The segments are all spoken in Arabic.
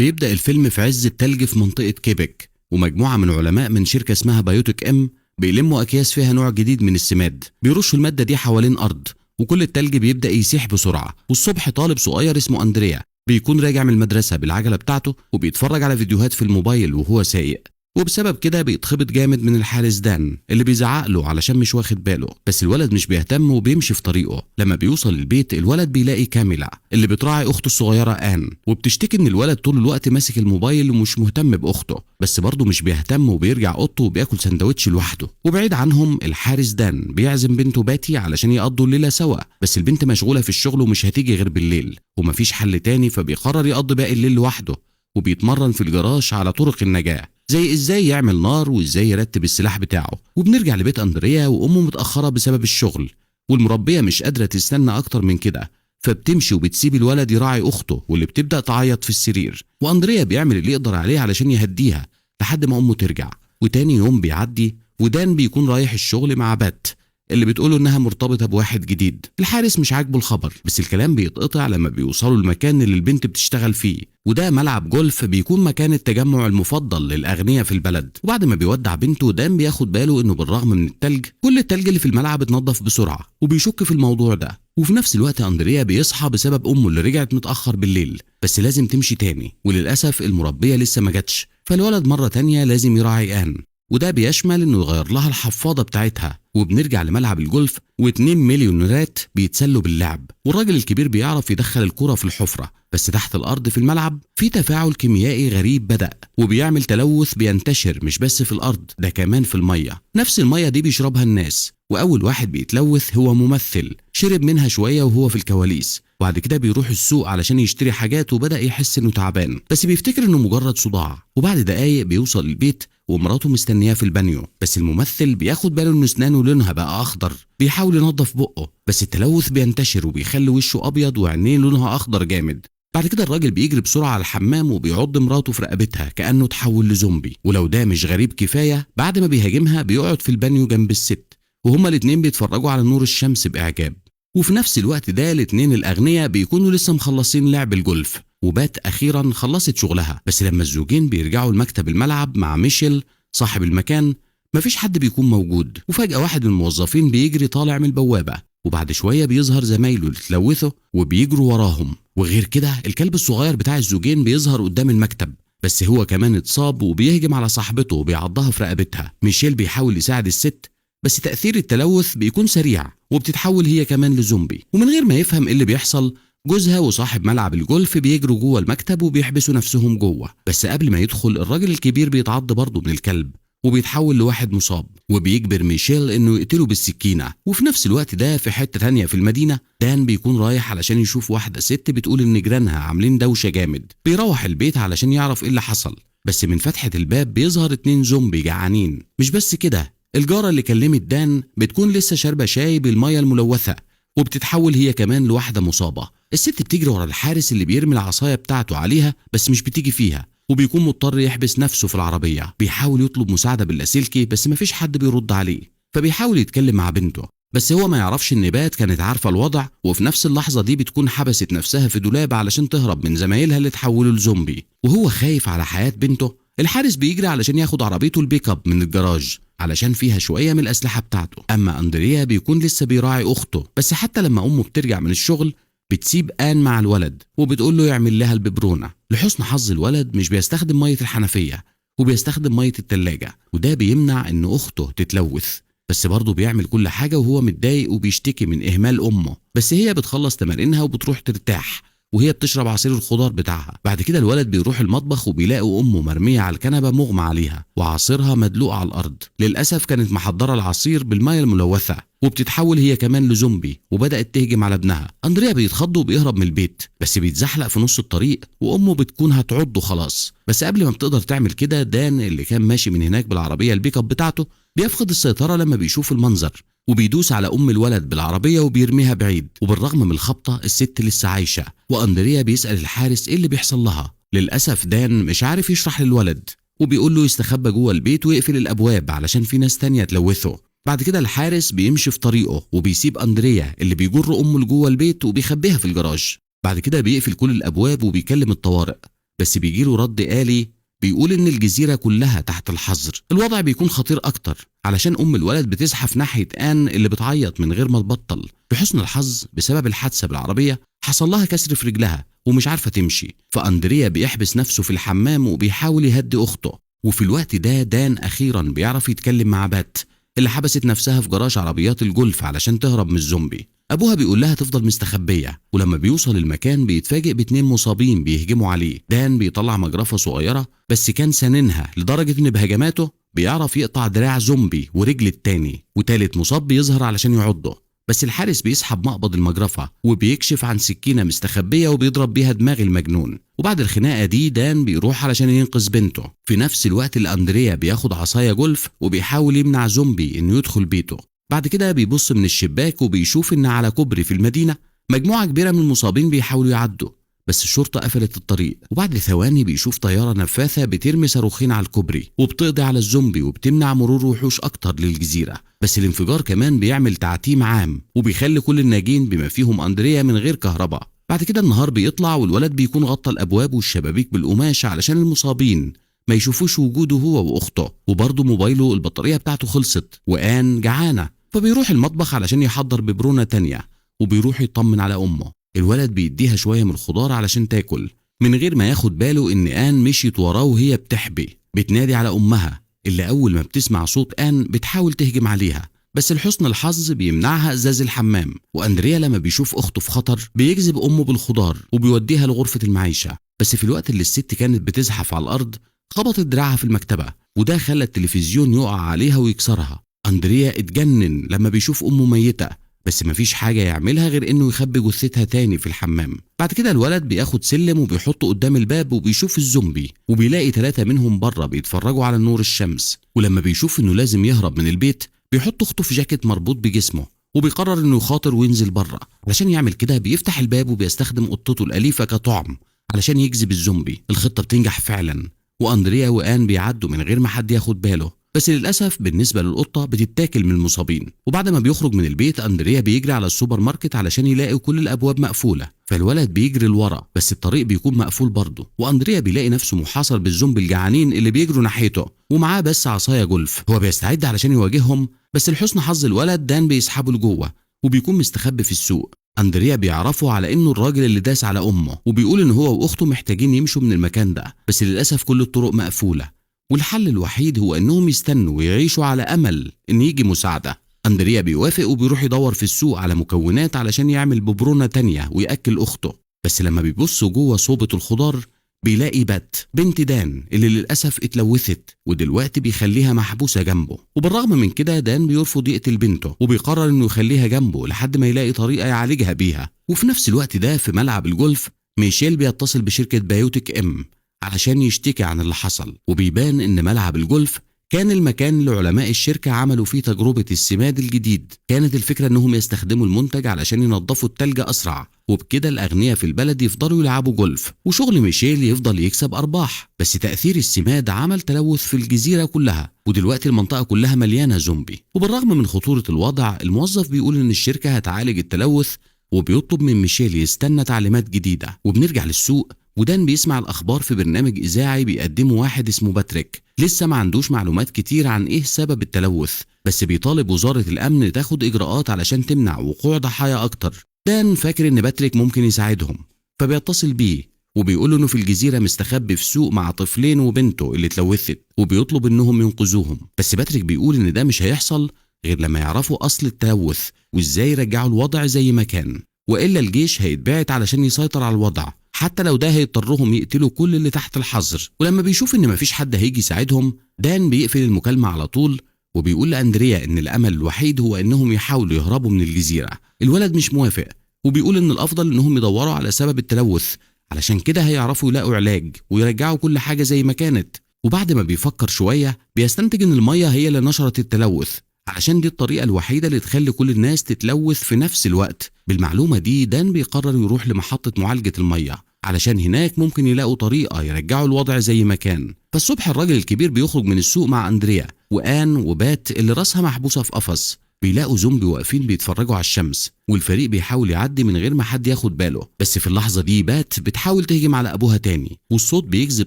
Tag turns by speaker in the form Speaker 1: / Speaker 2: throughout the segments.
Speaker 1: بيبدأ الفيلم في عز التلج في منطقة كيبك، ومجموعة من علماء من شركة اسمها بايوتيك ام بيلموا أكياس فيها نوع جديد من السماد، بيرشوا المادة دي حوالين أرض، وكل التلج بيبدأ يسيح بسرعة. والصبح طالب صغير اسمه أندريا بيكون راجع من المدرسة بالعجلة بتاعته وبيتفرج على فيديوهات في الموبايل وهو سايق، وبسبب كده بيتخبط جامد من الحارس دان اللي بيزعق له علشان مش واخد باله. بس الولد مش بيهتم وبيمشي في طريقه. لما بيوصل البيت الولد بيلاقي كاميلا اللي بتراعي اخته الصغيره آن، وبتشتكي ان الولد طول الوقت ماسك الموبايل ومش مهتم باخته، بس برضه مش بيهتم وبيرجع اوضته وبياكل سندوتش لوحده. وبعيد عنهم الحارس دان بيعزم بنته باتي علشان يقضوا الليله سوا، بس البنت مشغوله في الشغل ومش هتيجي غير بالليل ومفيش حل تاني، فبيقرر يقضي باقي الليل لوحده، وبيتمرن في الجراج على طرق النجاة زي ازاي يعمل نار وازاي يرتب السلاح بتاعه. وبنرجع لبيت أندريا وأمه متأخرة بسبب الشغل، والمربية مش قادرة تستنى أكتر من كده، فبتمشي وبتسيب الولد يراعي أخته واللي بتبدأ تعيط في السرير. وأندريا بيعمل اللي يقدر عليه علشان يهديها لحد ما أمه ترجع. وتاني يوم بيعدي ودان بيكون رايح الشغل مع بات اللي بتقوله انها مرتبطه بواحد جديد. الحارس مش عاجبه الخبر، بس الكلام بيتقطع لما بيوصلوا المكان اللي البنت بتشتغل فيه، وده ملعب جولف بيكون مكان التجمع المفضل للاغنياء في البلد. وبعد ما بيودع بنته دان بياخد باله انه بالرغم من التلج كل التلج اللي في الملعب اتنضف بسرعه، وبيشك في الموضوع ده. وفي نفس الوقت أندريا بيصحى بسبب امه اللي رجعت متاخر بالليل، بس لازم تمشي تاني، وللاسف المربيه لسه ما جاتش، فالولد مره تانيه لازم يراعي آن، وده بيشمل انه يغير لها الحفاضه بتاعتها. وبنرجع لملعب الجولف و2 مليونيرات بيتسلوا باللعب، والراجل الكبير بيعرف يدخل الكرة في الحفرة، بس تحت الارض في الملعب في تفاعل كيميائي غريب بدأ وبيعمل تلوث بينتشر مش بس في الارض، ده كمان في المية. نفس المية دي بيشربها الناس، واول واحد بيتلوث هو ممثل شرب منها شوية وهو في الكواليس. وبعد كده بيروح السوق علشان يشتري حاجات وبدأ يحس انه تعبان، بس بيفتكر انه مجرد صداع. وبعد دقايق بيوصل البيت ومراته مستنياه في البانيو، بس الممثل بياخد باله ان اسنانه لونها بقى اخضر، بيحاول ينظف بقه بس التلوث بينتشر وبيخلي وشه ابيض وعينيه لونها اخضر جامد. بعد كده الراجل بيجري بسرعه على الحمام وبيعض مراته في رقبتها كانه اتحول لزومبي. ولو ده مش غريب كفايه، بعد ما بيهاجمها بيقعد في البانيو جنب الست وهما الاتنين بيتفرجوا على نور الشمس باعجاب. وفي نفس الوقت ده الاتنين الاغنياء بيكونوا لسه مخلصين لعب الجولف، وبات اخيرا خلصت شغلها. بس لما الزوجين بيرجعوا المكتب الملعب مع ميشيل صاحب المكان مفيش حد بيكون موجود، وفجأة واحد من الموظفين بيجري طالع من البوابة، وبعد شوية بيظهر زمايله اللي اتلوثوا وبيجروا وراهم. وغير كده الكلب الصغير بتاع الزوجين بيظهر قدام المكتب، بس هو كمان اتصاب وبيهجم على صاحبته وبيعضها في رقبتها. ميشيل بيحاول يساعد الست، بس تأثير التلوث بيكون سريع وبتتحول هي كمان لزومبي. ومن غير ما يفهم ايه اللي بيحصل، جوزها وصاحب ملعب الجولف بيجروا جوه المكتب وبيحبسوا نفسهم جوه. بس قبل ما يدخل الراجل الكبير بيتعض برضه من الكلب وبيتحول لواحد مصاب، وبيجبر ميشيل انه يقتله بالسكينه. وفي نفس الوقت ده في حته تانية في المدينه دان بيكون رايح علشان يشوف واحده ست بتقول ان جيرانها عاملين دوشه جامد. بيروح البيت علشان يعرف ايه اللي حصل، بس من فتحه الباب بيظهر 2 زومبي جعانين. مش بس كده، الجاره اللي كلمت دان بتكون لسه شاربه شاي بالميه الملوثه وبتتحول هي كمان لواحده مصابه. الست بتجري ورا الحارس اللي بيرمي العصايه بتاعته عليها بس مش بتيجي فيها، وبيكون مضطر يحبس نفسه في العربيه. بيحاول يطلب مساعده باللاسلكي بس مفيش حد بيرد عليه، فبيحاول يتكلم مع بنته، بس هو ما يعرفش ان بات كانت عارفه الوضع، وفي نفس اللحظه دي بتكون حبست نفسها في دولاب علشان تهرب من زمايلها اللي اتحولوا لزومبي. وهو خايف على حياه بنته، الحارس بيجري علشان ياخد عربيته البيك اب من الجراج علشان فيها شويه من الاسلحه بتاعته. اما اندريا بيكون لسه بيراعي اخته، بس حتى لما امه بترجع من الشغل بتسيب آن مع الولد وبتقول له يعمل لها الببرونه. لحسن حظ الولد مش بيستخدم ميه الحنفيه وبيستخدم ميه التلاجة، وده بيمنع ان اخته تتلوث، بس برضه بيعمل كل حاجه وهو متضايق وبيشتكي من اهمال امه. بس هي بتخلص تمارينها وبتروح ترتاح وهي بتشرب عصير الخضار بتاعها. بعد كده الولد بيروح المطبخ وبيلاقوا امه مرميه على الكنبه مغمى عليها وعصيرها مدلوق على الارض. للاسف كانت محضره العصير بالميه الملوثه وبتتحول هي كمان لزومبي وبدات تهجم على ابنها. اندريا بيتخض وبيهرب من البيت، بس بيتزحلق في نص الطريق وامه بتكون هتعضه خلاص. بس قبل ما بتقدر تعمل كده دان اللي كان ماشي من هناك بالعربيه البيك اب بتاعته بيفقد السيطره لما بيشوف المنظر، وبيدوس على ام الولد بالعربيه وبيرميها بعيد. وبالرغم من الخبطه الست لسه عايشه، واندريا بيسال الحارس ايه اللي بيحصل لها. للاسف دان مش عارف يشرح للولد وبيقول له يستخبى جوه البيت ويقفل الابواب علشان في ناس تانية تلوثه. بعد كده الحارس بيمشي في طريقه وبيسيب اندريا اللي بيجر امه لجوه البيت وبيخبيها في الجراج. بعد كده بيقفل كل الابواب وبيكلم الطوارئ، بس بيجيله رد آلي بيقول إن الجزيرة كلها تحت الحظر. الوضع بيكون خطير أكتر علشان أم الولد بتزحف ناحية آن اللي بتعيط من غير ما تبطل. بحسن الحظ بسبب الحادثة بالعربية حصل لها كسر في رجلها ومش عارفة تمشي، فأندريا بيحبس نفسه في الحمام وبيحاول يهدي أخته. وفي الوقت ده دان أخيرا بيعرف يتكلم مع بات اللي حبست نفسها في جراج عربيات الجولف علشان تهرب من الزومبي. أبوها بيقول لها تفضل مستخبية، ولما بيوصل المكان بيتفاجئ باتنين مصابين بيهجموا عليه. دان بيطلع مجرفة صغيرة بس كان سننها لدرجة إن بهجماته بيعرف يقطع دراع زومبي ورجل التاني، وتالت مصاب بيظهر علشان يعضه. بس الحارس بيسحب مقبض المجرفة وبيكشف عن سكينة مستخبية وبيضرب بيها دماغ المجنون. وبعد الخناقة دي دان بيروح علشان ينقذ بنته. في نفس الوقت اللي أندريا بياخد عصاية جولف وبيحاول يمنع زومبي إنه يدخل بيته. بعد كده بيبص من الشباك وبيشوف إن على كوبري في المدينة مجموعة كبيرة من المصابين بيحاولوا يعدوا، بس الشرطة قفلت الطريق. وبعد ثواني بيشوف طيارة نفاثة بترمي صاروخين على الكوبري وبتقضي على الزومبي وبتمنع مرور وحوش أكتر للجزيرة. بس الانفجار كمان بيعمل تعتيم عام وبيخلي كل الناجين بما فيهم أندريا من غير كهرباء. بعد كده النهار بيطلع والولد بيكون غطى الأبواب والشبابيك بالقماش علشان المصابين ما يشوفوش وجوده هو وأخته. وبرضه موبايله البطارية بتاعته خلصت وآن جعانة، فبيروح المطبخ علشان يحضر ببرونة تانية وبيروح يطمن على أمه. الولد بيديها شوية من الخضار علشان تاكل من غير ما ياخد باله إن آن مشيت وراه وهي بتحبي بتنادي على أمها، اللي أول ما بتسمع صوت آن بتحاول تهجم عليها، بس لحسن الحظ بيمنعها إزاز الحمام. وأندريا لما بيشوف أخته في خطر بيجذب أمه بالخضار وبيوديها لغرفة المعيشة. بس في الوقت اللي الست كانت بتزحف على الأرض خبطت دراعها في المكتبة، وده خلى التلفزيون يقع عليها ويكسرها. أندريا اتجنن لما بيشوف أمه ميتة، بس مفيش حاجة يعملها غير إنه يخبي جثتها تاني في الحمام. بعد كده الولد بياخد سلم وبيحطه قدام الباب وبيشوف الزومبي وبيلاقي 3 منهم بره بيتفرجوا على نور الشمس. ولما بيشوف إنه لازم يهرب من البيت بيحط أخته في جاكيت مربوط بجسمه وبيقرر إنه يخاطر وينزل بره. علشان يعمل كده بيفتح الباب وبيستخدم قطته الأليفة كطعم علشان يجذب الزومبي. الخطة بتنجح فعلا وأندريا وآن بيعدوا من غير ما حد ياخد باله، بس للأسف بالنسبة للقطة بتتاكل من المصابين. وبعد ما بيخرج من البيت أندريا بيجري على السوبر ماركت علشان يلاقي كل الأبواب مقفولة، فالولد بيجري لورا بس الطريق بيكون مقفول برضه. وأندريا بيلاقي نفسه محاصر بالزومبي الجعانين اللي بيجروا ناحيته ومعاه بس عصاية جولف. هو بيستعد علشان يواجههم، بس لحسن حظ الولد دان بيسحبه لجوه وبيكون مستخبي في السوق. أندريا بيعرفوا على إنه الراجل اللي داس على أمه وبيقول إن هو وأخته محتاجين يمشوا من المكان ده، بس للأسف كل الطرق مقفولة والحل الوحيد هو إنهم يستنوا ويعيشوا على أمل إن يجي مساعدة. أندريا بيوافق وبيروح يدور في السوق على مكونات علشان يعمل ببرونة تانية ويأكل أخته. بس لما بيبص جوه صوبة الخضار بيلاقي بات بنت دان اللي للأسف اتلوثت ودلوقتي بيخليها محبوسة جنبه. وبالرغم من كده دان بيرفض يقتل بنته وبيقرر إنه يخليها جنبه لحد ما يلاقي طريقة يعالجها بيها. وفي نفس الوقت ده في ملعب الجولف ميشيل بيتصل بشركة بايوتك إم علشان يشتكي عن اللي حصل، وبيبان إن ملعب الجولف كان المكان اللي علماء الشركة عملوا فيه تجربة السماد الجديد. كانت الفكرة إنهم يستخدموا المنتج علشان ينظفوا التلج أسرع، وبكده الأغنياء في البلد يفضلوا يلعبوا جولف وشغل ميشيل يفضل يكسب أرباح. بس تأثير السماد عمل تلوث في الجزيرة كلها ودلوقتي المنطقة كلها مليانة زومبي. وبالرغم من خطورة الوضع الموظف بيقول إن الشركة هتعالج التلوث وبيطلب من ميشيل يستنى تعليمات جديدة. وبنرجع للسوق ودان بيسمع الأخبار في برنامج إذاعي بيقدمه واحد اسمه باتريك لسه ما عندوش معلومات كتير عن إيه سبب التلوث، بس بيطالب وزارة الأمن تاخد إجراءات علشان تمنع وقوع ضحايا أكتر. دان فاكر إن باتريك ممكن يساعدهم فبيتصل بيه وبيقول إنه في الجزيرة مستخبي في سوق مع طفلين وبنته اللي اتلوثت وبيطلب إنهم ينقذوهم. بس باتريك بيقول إن ده مش هيحصل غير لما يعرفوا أصل التلوث وإزاي يرجعوا الوضع زي ما كان، وإلا الجيش هيتبعت علشان يسيطر على الوضع حتى لو ده هيضطرهم يقتلوا كل اللي تحت الحظر. ولما بيشوف إن مفيش حد هيجي يساعدهم دان بيقفل المكالمة على طول وبيقول لأندريا إن الأمل الوحيد هو إنهم يحاولوا يهربوا من الجزيرة. الولد مش موافق وبيقول إن الأفضل إنهم يدوروا على سبب التلوث علشان كده هيعرفوا يلاقوا علاج ويرجعوا كل حاجة زي ما كانت. وبعد ما بيفكر شوية بيستنتج إن المية هي اللي نشرت التلوث علشان دي الطريقة الوحيدة اللي تخلي كل الناس تتلوث في نفس الوقت. بالمعلومة دي دان بيقرر يروح لمحطة معالجة المية علشان هناك ممكن يلاقوا طريقة يرجعوا الوضع زي ما كان. فالصبح الراجل الكبير بيخرج من السوق مع أندريا وآن وبات اللي راسها محبوسة في قفص بيلاقوا زومبي واقفين بيتفرجوا على الشمس، والفريق بيحاول يعدي من غير ما حد ياخد باله. بس في اللحظة دي بات بتحاول تهجم على أبوها تاني، والصوت بيجذب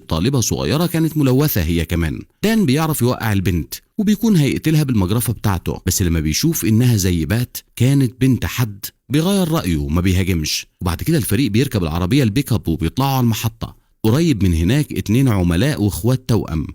Speaker 1: طالبة صغيرة كانت ملوثة هي كمان. دان بيعرف يوقع البنت وبيكون هيقتلها بالمجرفة بتاعته، بس لما بيشوف إنها زي بات كانت بنت حد بيغير رأيه وما بيهاجمش. وبعد كده الفريق بيركب العربية البيك اب وبيطلعوا على المحطة. قريب من هناك 2 عملاء واخوات توأم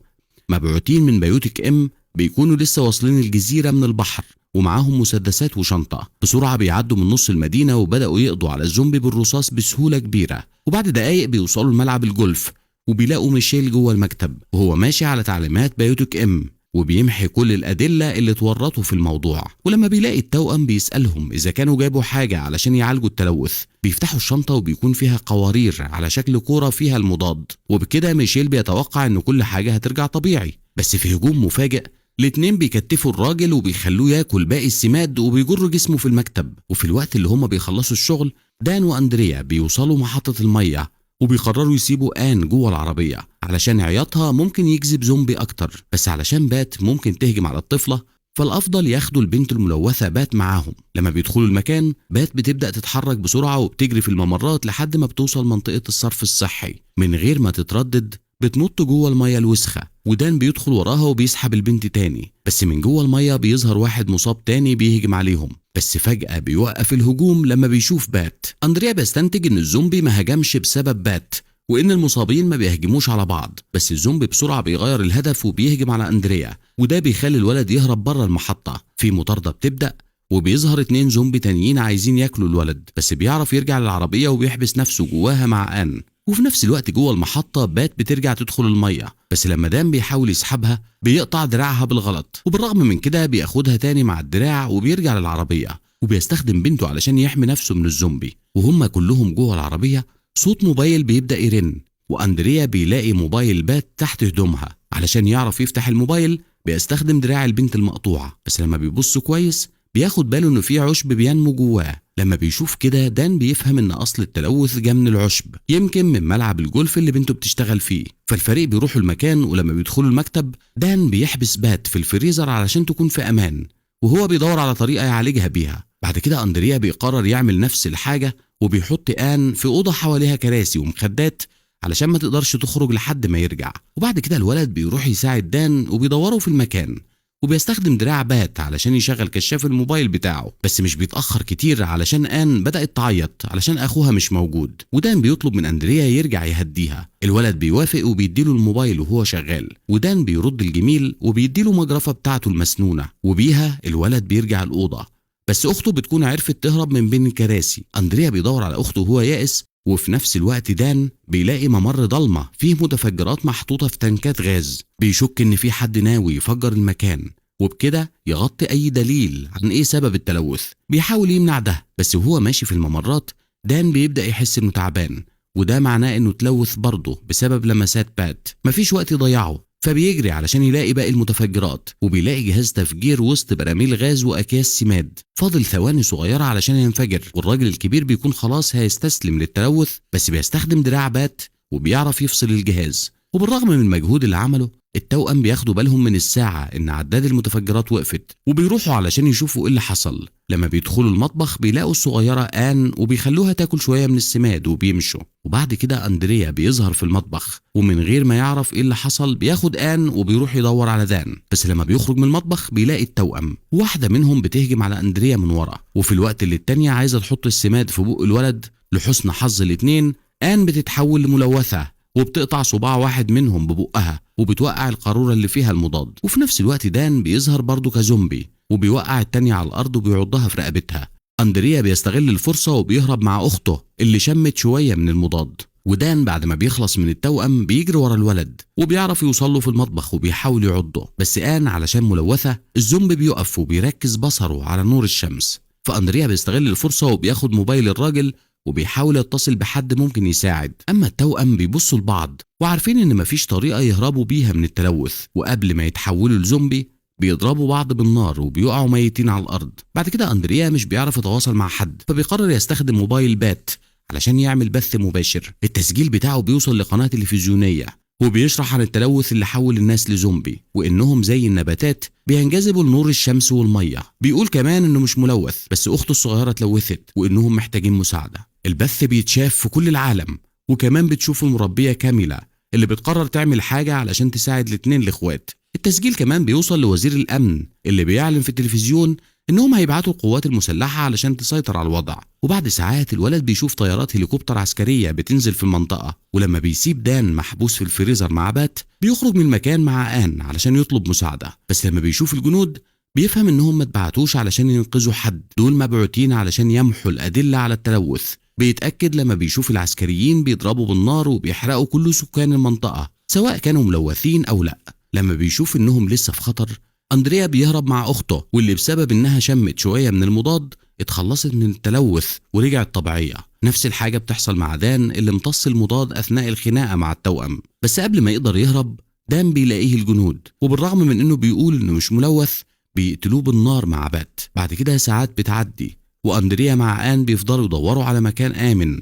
Speaker 1: مبعوثين من بيوتك ام بيكونوا لسه واصلين الجزيرة من البحر، ومعاهم مسدسات وشنطة. بسرعة بيعدوا من نص المدينة وبدأوا يقضوا على الزومبي بالرصاص بسهولة كبيرة. وبعد دقايق بيوصلوا لملعب الجولف وبيلاقوا ميشيل جوه المكتب وهو ماشي على تعليمات بيوتك ام، وبيمحي كل الأدلة اللي اتورطوا في الموضوع. ولما بيلاقي التوأم بيسألهم إذا كانوا جابوا حاجة علشان يعالجوا التلوث. بيفتحوا الشنطة وبيكون فيها قوارير على شكل كورة فيها المضاد، وبكده ميشيل بيتوقع إن كل حاجة هترجع طبيعي. بس في هجوم مفاجئ الاتنين بيكتفوا الراجل وبيخلوه ياكل باقي السماد وبيجروا جسمه في المكتب. وفي الوقت اللي هما بيخلصوا الشغل دان وأندريا بيوصلوا محطة المية وبيقرروا يسيبوا آن جوه العربية علشان عياطها ممكن يجذب زومبي أكتر. بس علشان بات ممكن تهجم على الطفلة فالأفضل ياخدوا البنت الملوثة بات معاهم. لما بيدخلوا المكان بات بتبدأ تتحرك بسرعة وبتجري في الممرات لحد ما بتوصل منطقة الصرف الصحي. من غير ما تتردد بتنط جوه المية الوسخة، ودان بيدخل وراها وبيسحب البنت تاني. بس من جوه المية بيظهر واحد مصاب تاني بيهجم عليهم، بس فجأة بيوقف الهجوم لما بيشوف بات. أندريا بيستنتج إن الزومبي ما هجمش بسبب بات وإن المصابين ما بيهجموش على بعض، بس الزومبي بسرعة بيغير الهدف وبيهجم على أندريا، وده بيخلي الولد يهرب بره المحطة. في مطاردة بتبدأ وبيظهر 2 زومبي تانيين عايزين ياكلوا الولد، بس بيعرف يرجع للعربية وبيحبس نفسه جواها مع آن. وفي نفس الوقت جوه المحطة بات بترجع تدخل المية، بس لما دان بيحاول يسحبها بيقطع دراعها بالغلط، وبالرغم من كده بياخدها تاني مع الدراع وبيرجع للعربية وبيستخدم بنته علشان يحمي نفسه من الزومبي. وهم كلهم جوه العربية صوت موبايل بيبدأ يرن، وأندريا بيلاقي موبايل بات تحت هدومها. علشان يعرف يفتح الموبايل بيستخدم دراع البنت المقطوعة، بس لما بيبص كويس بياخد باله انه في عشب بينمو جواه. لما بيشوف كده دان بيفهم ان اصل التلوث جه من العشب، يمكن من ملعب الجولف اللي بنته بتشتغل فيه. فالفريق بيروحوا المكان، ولما بيدخلوا المكتب دان بيحبس بات في الفريزر علشان تكون في امان، وهو بيدور على طريقة يعالجها بيها. بعد كده أندريا بيقرر يعمل نفس الحاجة وبيحط آن في أوضة حواليها كراسي ومخدات علشان ما تقدرش تخرج لحد ما يرجع. وبعد كده الولد بيروح يساعد دان وبيدوروا في المكان، وبيستخدم دراع بات علشان يشغل كشاف الموبايل بتاعه. بس مش بيتأخر كتير علشان آن بدأت تعيط علشان أخوها مش موجود، ودان بيطلب من أندريا يرجع يهديها. الولد بيوافق وبيديله الموبايل وهو شغال، ودان بيرد الجميل وبيديله مجرفة بتاعته المسنونة، وبيها الولد بيرجع الأوضة. بس أخته بتكون عرفت تهرب من بين الكراسي. أندريا بيدور على أخته وهو يائس، وفي نفس الوقت دان بيلاقي ممر ضلمة فيه متفجرات محطوطة في تنكات غاز. بيشك إن في حد ناوي يفجر المكان، وبكده يغطي أي دليل عن إيه سبب التلوث. بيحاول يمنع ده، بس وهو ماشي في الممرات دان بيبدأ يحس إنه تعبان، وده معناه إنه تلوث برضه بسبب لمسات بات. مفيش وقت يضيعه، فبيجري علشان يلاقي باقي المتفجرات، وبيلاقي جهاز تفجير وسط براميل غاز وأكياس سماد. فاضل ثواني صغيرة علشان ينفجر، والراجل الكبير بيكون خلاص هيستسلم للتلوث، بس بيستخدم دراع بات وبيعرف يفصل الجهاز. وبالرغم من المجهود اللي عمله التوأم بياخدوا بالهم من الساعة إن عداد المتفجرات وقفت، وبيروحوا علشان يشوفوا إيه اللي حصل. لما بيدخلوا المطبخ بيلاقوا الصغيرة آن وبيخلوها تاكل شوية من السماد وبيمشوا. وبعد كده أندريا بيظهر في المطبخ، ومن غير ما يعرف إيه اللي حصل بياخد آن وبيروح يدور على دان. بس لما بيخرج من المطبخ بيلاقي التوأم، واحدة منهم بتهجم على أندريا من ورا، وفي الوقت اللي التانية عايزة تحط السماد في بق الولد. لحسن حظ الاتنين آن بتتحول لملوثة وبتقطع صباع واحد منهم ببقها وبتوقع القارورة اللي فيها المضاد. وفي نفس الوقت دان بيظهر برضه كزومبي وبيوقع التانية على الأرض وبيعضها في رقبتها. أندريا بيستغل الفرصة وبيهرب مع أخته اللي شمت شوية من المضاد. ودان بعد ما بيخلص من التوأم بيجري ورا الولد وبيعرف يوصله في المطبخ وبيحاول يعضه، بس آن علشان ملوثة الزومبي بيقف وبيركز بصره على نور الشمس. فأندريا بيستغل الفرصة وبياخد موبايل الراجل وبيحاول يتصل بحد ممكن يساعد. أما التوأم بيبصوا لبعض وعارفين إن مفيش طريقة يهربوا بيها من التلوث، وقبل ما يتحولوا لزومبي بيضربوا بعض بالنار وبيقعوا ميتين على الأرض. بعد كده أندريا مش بيعرف يتواصل مع حد، فبيقرر يستخدم موبايل بات علشان يعمل بث مباشر. التسجيل بتاعه بيوصل لقناة تلفزيونية، وبيشرح عن التلوث اللي حول الناس لزومبي، وإنهم زي النباتات بينجذبوا لنور الشمس والمية. بيقول كمان إنه مش ملوث، بس أخته الصغيرة اتلوثت وإنهم محتاجين مساعدة. البث بيتشاف في كل العالم، وكمان بتشوف المربية كاميلا اللي بتقرر تعمل حاجة علشان تساعد الاتنين الإخوات. التسجيل كمان بيوصل لوزير الأمن اللي بيعلن في التلفزيون إنهم هيبعتوا القوات المسلحة علشان تسيطر على الوضع. وبعد ساعات الولد بيشوف طيارات هليكوبتر عسكرية بتنزل في المنطقة، ولما بيسيب دان محبوس في الفريزر مع بات بيخرج من المكان مع آن علشان يطلب مساعدة. بس لما بيشوف الجنود بيفهم إنهم ما اتبعتوش علشان ينقذوا حد، دول مبعوتين علشان يمحوا الأدلة على التلوث. بيتأكد لما بيشوف العسكريين بيضربوا بالنار وبيحرقوا كل سكان المنطقة سواء كانوا ملوثين أو لأ. لما بيشوف إنهم لسه في خطر، أندريا بيهرب مع أخته، واللي بسبب إنها شمت شوية من المضاد اتخلصت من التلوث ورجعت طبيعية. نفس الحاجة بتحصل مع دان اللي امتص المضاد أثناء الخناقة مع التوأم. بس قبل ما يقدر يهرب دان بيلاقيه الجنود، وبالرغم من إنه بيقول إنه مش ملوث بيقتلوه بالنار مع بات. بعد كده ساعات بتعدي وأندريا مع آن بيفضلوا يدوروا على مكان آمن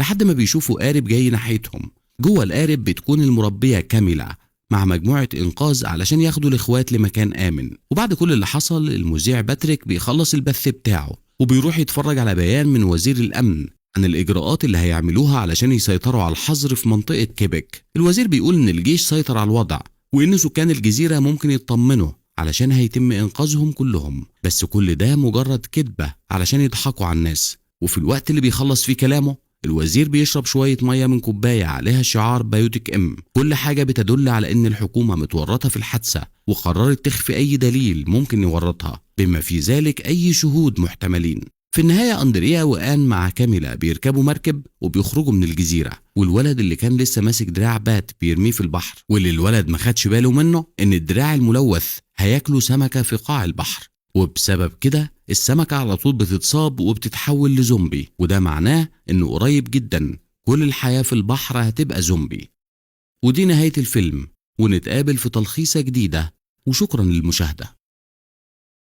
Speaker 1: لحد ما بيشوفوا قارب جاي ناحيتهم. جوه القارب بتكون المربية كاميلا مع مجموعة إنقاذ علشان ياخدوا الإخوات لمكان آمن. وبعد كل اللي حصل المذيع باتريك بيخلص البث بتاعه وبيروح يتفرج على بيان من وزير الأمن عن الإجراءات اللي هيعملوها علشان يسيطروا على الحظر في منطقة كيبك. الوزير بيقول إن الجيش سيطر على الوضع وإن سكان الجزيرة ممكن يطمنوا علشان هيتم إنقاذهم كلهم، بس كل ده مجرد كذبة علشان يضحكوا على الناس. وفي الوقت اللي بيخلص فيه كلامه الوزير بيشرب شوية مية من كوباية عليها شعار بايوتيك إم. كل حاجة بتدل على إن الحكومة متورطة في الحادثة وقررت تخفي أي دليل ممكن يورطها، بما في ذلك أي شهود محتملين. في النهاية أندريا وآن مع كاميلا بيركبوا مركب وبيخرجوا من الجزيرة، والولد اللي كان لسه ماسك دراع بات بيرميه في البحر، واللي الولد ما خدش باله منه إن الدراع الملوث هياكلوا سمكة في قاع البحر، وبسبب كده السمكة على طول بتتصاب وبتتحول لزومبي. وده معناه إنه قريب جدا كل الحياة في البحر هتبقى زومبي. ودي نهاية الفيلم، ونتقابل في تلخيصة جديدة، وشكرا للمشاهدة.